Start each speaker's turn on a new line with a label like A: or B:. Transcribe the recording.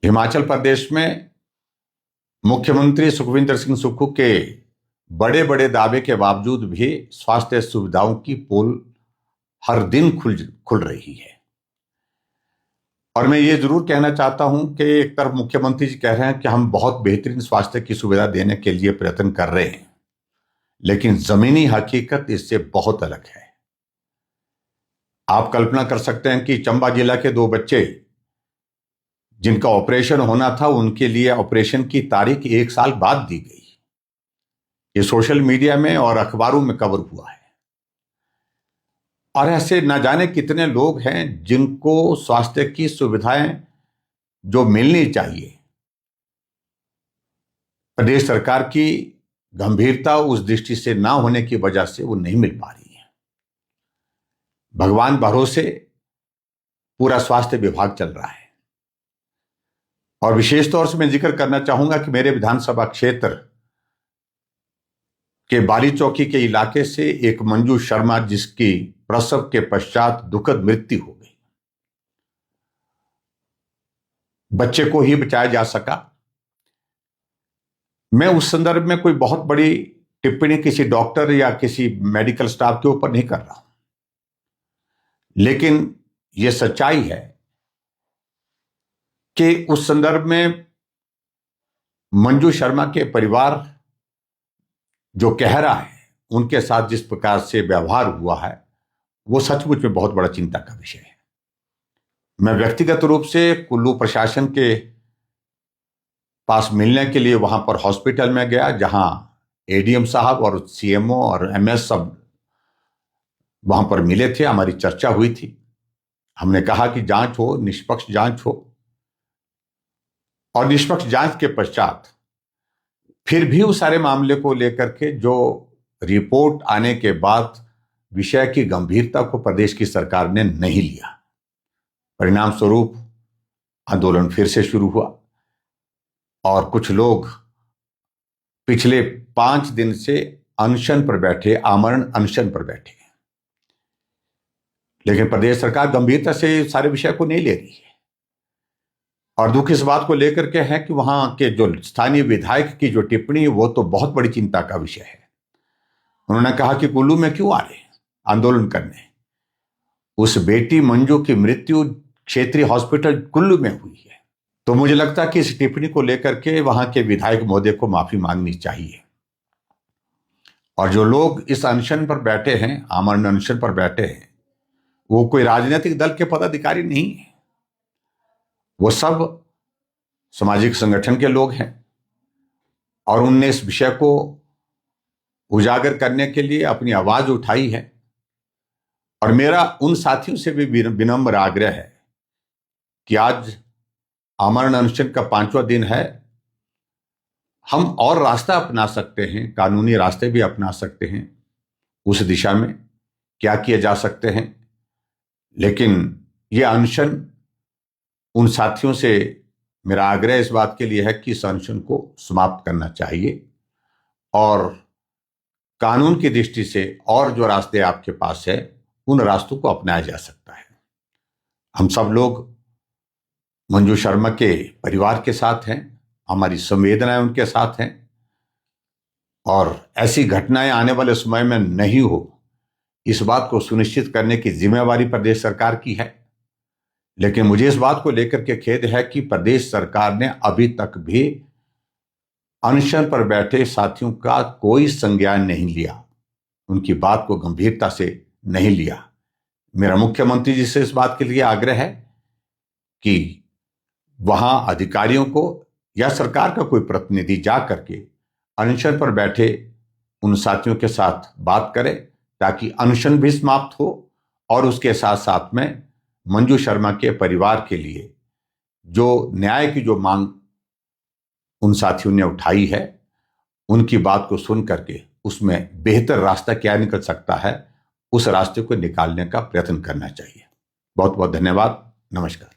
A: हिमाचल प्रदेश में मुख्यमंत्री सुखविंदर सिंह सुक्खू के बड़े बड़े दावे के बावजूद भी स्वास्थ्य सुविधाओं की पोल हर दिन खुल रही है। और मैं ये जरूर कहना चाहता हूं कि एक तरफ मुख्यमंत्री जी कह रहे हैं कि हम बहुत बेहतरीन स्वास्थ्य की सुविधा देने के लिए प्रयत्न कर रहे हैं, लेकिन जमीनी हकीकत इससे बहुत अलग है। आप कल्पना कर सकते हैं कि चंबा जिला के 2 बच्चे जिनका ऑपरेशन होना था, उनके लिए ऑपरेशन की तारीख 1 साल बाद दी गई। ये सोशल मीडिया में और अखबारों में कवर हुआ है। और ऐसे न जाने कितने लोग हैं जिनको स्वास्थ्य की सुविधाएं जो मिलनी चाहिए, प्रदेश सरकार की गंभीरता उस दृष्टि से ना होने की वजह से वो नहीं मिल पा रही है। भगवान भरोसे पूरा स्वास्थ्य विभाग चल रहा है। और विशेष तौर से मैं जिक्र करना चाहूंगा कि मेरे विधानसभा क्षेत्र के बारी चौकी के इलाके से एक मंजू शर्मा, जिसकी प्रसव के पश्चात दुखद मृत्यु हो गई, बच्चे को ही बचाया जा सका। मैं उस संदर्भ में कोई बहुत बड़ी टिप्पणी किसी डॉक्टर या किसी मेडिकल स्टाफ के ऊपर नहीं कर रहा हूं, लेकिन यह सच्चाई है कि उस संदर्भ में मंजू शर्मा के परिवार जो कह रहा है, उनके साथ जिस प्रकार से व्यवहार हुआ है, वो सचमुच में बहुत बड़ा चिंता का विषय है। मैं व्यक्तिगत रूप से कुल्लू प्रशासन के पास मिलने के लिए वहां पर हॉस्पिटल में गया, जहां एडीएम साहब और सीएमओ और एमएस सब वहां पर मिले थे। हमारी चर्चा हुई थी। हमने कहा कि जांच हो, निष्पक्ष जांच हो, और निष्पक्ष जांच के पश्चात फिर भी उस सारे मामले को लेकर के जो रिपोर्ट आने के बाद विषय की गंभीरता को प्रदेश की सरकार ने नहीं लिया। परिणाम स्वरूप आंदोलन फिर से शुरू हुआ और कुछ लोग पिछले 5 दिन से अनशन पर बैठे, आमरण अनशन पर बैठे। लेकिन प्रदेश सरकार गंभीरता से सारे विषय को नहीं ले रही है। और दुख इस बात को लेकर के है कि वहां के जो स्थानीय विधायक की जो टिप्पणी, वो तो बहुत बड़ी चिंता का विषय है। उन्होंने कहा कि कुल्लू में क्यों आ रहे आंदोलन करने? उस बेटी मंजू की मृत्यु क्षेत्रीय हॉस्पिटल कुल्लू में हुई है। तो मुझे लगता है कि इस टिप्पणी को लेकर के वहां के विधायक महोदय को माफी मांगनी चाहिए। और जो लोग इस अनशन पर बैठे हैं, आमरण अनशन पर बैठे हैं, वो कोई राजनीतिक दल के पदाधिकारी नहीं है। वो सब सामाजिक संगठन के लोग हैं और उनने इस विषय को उजागर करने के लिए अपनी आवाज उठाई है। और मेरा उन साथियों से भी विनम्र आग्रह है कि आज आमरण अनशन का 5वां दिन है। हम और रास्ता अपना सकते हैं, कानूनी रास्ते भी अपना सकते हैं। उस दिशा में क्या किया जा सकते हैं, लेकिन यह अनशन, उन साथियों से मेरा आग्रह इस बात के लिए है कि इस अनशन को समाप्त करना चाहिए और कानून की दृष्टि से और जो रास्ते आपके पास है, उन रास्तों को अपनाया जा सकता है। हम सब लोग मंजू शर्मा के परिवार के साथ हैं, हमारी संवेदनाएं उनके साथ हैं और ऐसी घटनाएं आने वाले समय में नहीं हो, इस बात को सुनिश्चित करने की जिम्मेवारी प्रदेश सरकार की है। लेकिन मुझे इस बात को लेकर के खेद है कि प्रदेश सरकार ने अभी तक भी अनशन पर बैठे साथियों का कोई संज्ञान नहीं लिया, उनकी बात को गंभीरता से नहीं लिया। मेरा मुख्यमंत्री जी से इस बात के लिए आग्रह है कि वहां अधिकारियों को या सरकार का कोई प्रतिनिधि जा करके अनशन पर बैठे उन साथियों के साथ बात करे, ताकि अनशन भी समाप्त हो और उसके साथ साथ में मंजू शर्मा के परिवार के लिए जो न्याय की जो मांग उन साथियों ने उठाई है, उनकी बात को सुन करके उसमें बेहतर रास्ता क्या निकल सकता है, उस रास्ते को निकालने का प्रयत्न करना चाहिए। बहुत बहुत धन्यवाद। नमस्कार।